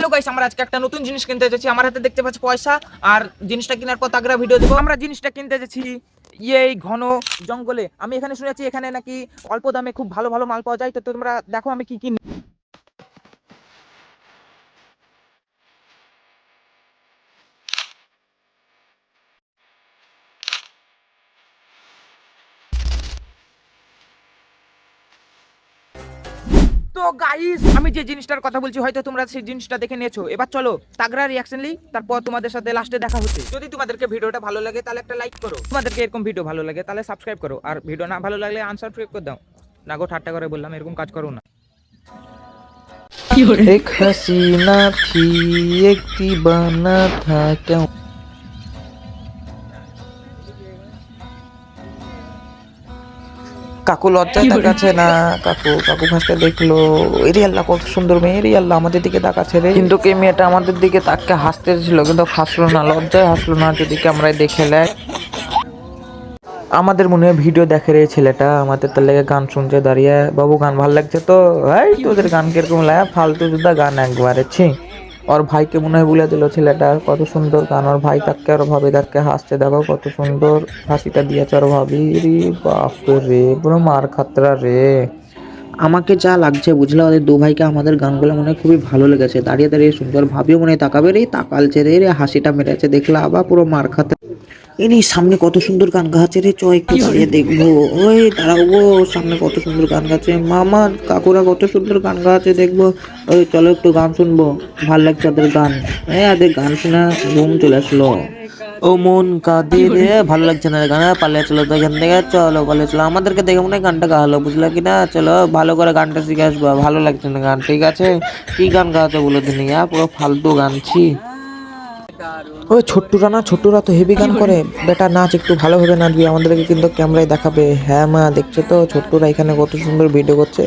Hello guys, আমরা আজকে একটা নতুন জিনিস কিনতে যাচ্ছি। আমার হাতে দেখতে পাচ্ছ পয়সা, আর জিনিসটা কেনার পর তাগড়া ভিডিও দেবো। আমরা জিনিসটা কিনতে যাচ্ছি এই ঘন জঙ্গলে। আমি এখানে শুনেছি এখানে নাকি অল্প দামে খুব ভালো ভালো মাল পাওয়া যায়। তো তোমরা দেখো আমি কি কি। তো গাইস, আমি যে জিনিসটার কথা বলছি হয়তো তোমরা সেই জিনিসটা দেখে নিয়েছো। এবার চলো তাগড়া রিয়াকশন নিই, তারপর তোমাদের সাথে লাস্টে দেখা হচ্ছে। যদি তোমাদেরকে ভিডিওটা ভালো লাগে তাহলে একটা লাইক করো, তোমাদেরকে এরকম ভিডিও ভালো লাগে তাহলে সাবস্ক্রাইব করো, আর ভিডিও না ভালো লাগলে আনসাবস্ক্রাইব করে দাও। না গো, ঠাট্টা করে বললাম, এরকম কাজ করো না। एक हसीना थी एक दीवाना था क्या। কাকু লজ্জায় তাকাচ্ছে না। কাকু কাকু ফার্স্টে দেখলো এরি আল্লাহ কত সুন্দর মেয়ে, এরি আল্লাহ আমাদের দিকে তাকাচ্ছে রে। কিন্তু কে মেয়েটা আমাদের দিকে তাকে হাসতে ছিল, কিন্তু হাসলো না, লজ্জায় হাসলো না। যদি ক্যামেরায় দেখে নেয় আমাদের মনে হয় ভিডিও দেখে রে ছেলেটা, আমাদের তার লেগে গান শুনছে দাঁড়িয়ে। বাবু গান ভাল লাগছে তো? এই তোদের গান কিরকম লাগে, ফালতু জুদা গান একবারে ছি। ওর ভাইকে মনে হয় বলে দিল ছেলেটা কত সুন্দর গান। ওর ভাই তাকে আর ভাবি তাকে হাসছে, দেখো কত সুন্দর হাসিটা দিয়েছে ওর ভাবি। রে বাপ রে, পুরো মার খাতরা রে। আমাকে যা লাগছে বুঝলা, ওদের দু ভাইকে আমাদের গানগুলো মনে হয় খুবই ভালো লেগেছে। দাঁড়িয়ে দাঁড়িয়ে সুন্দর ভাবিও মনে হয় তাকাবে রে, তাকালছে রে, রে হাসিটা মেরেছে দেখলা, আবার পুরো মার খাতে। এই সামনে কত সুন্দর গান গাচ্ছে রে, চ একটু দাঁড়িয়ে দেখবো। ওই দাঁড়াও গো, সামনে কত সুন্দর গান গাচ্ছে, মামা কাকুরা কত সুন্দর গান গাচ্ছে দেখবো। ওই চলো একটু গান শুনবো, ভাল লাগছে ওদের গান। ওদের গান শোনা ঘুম চলে আসলো। ও মন কাঁদে রে, ভালো লাগছে না গান, পালিয়ে চলো তো এখান থেকে, চলো পালিয়ে চলো। আমাদেরকে দেখে মনে হয় গানটা গাওয়ালো, বুঝলা কি না? চলো ভালো করে গানটা শিখে আসবো। ভালো লাগছে না গান, ঠিক আছে? কি গান গাওয়াতে বলে দিন, পুরো ফালতু গানছি। ওই ছোট্টুরা না, ছোট্টুরা তো হেভি গান করে। বেটা নাচ, একটু ভালোভাবে নাচবি, আমাদেরকে কিন্তু ক্যামেরায় দেখাবে। হ্যাঁ মা, দেখছো তো ছোট্টুরা এখানে কত সুন্দর ভিডিও করছে।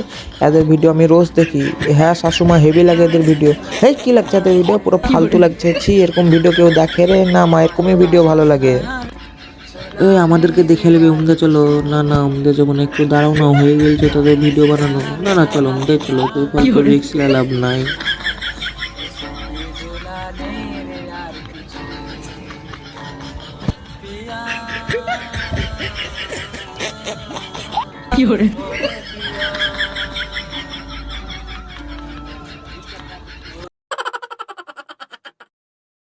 এদের ভিডিও আমি রোজ দেখি। হ্যাঁ শাশুমা, হেভি লাগে এদের ভিডিও। এই কি লাগছে এদের ভিডিও, পুরো ফালতু লাগছে ছি। এরকম ভিডিও কেউ দেখে রে? না মা, এরকমই ভিডিও ভালো লাগে। এই আমাদেরকে দেখে নেবে, উমদে চলো। না না, উমদে যাবো না, একটু দাঁড়াও না, হয়ে গেছে তাদের ভিডিও বানানো। না না চলো, উমদে চলো, কেউ ফালতু রিস্ক লাভ নাই। কি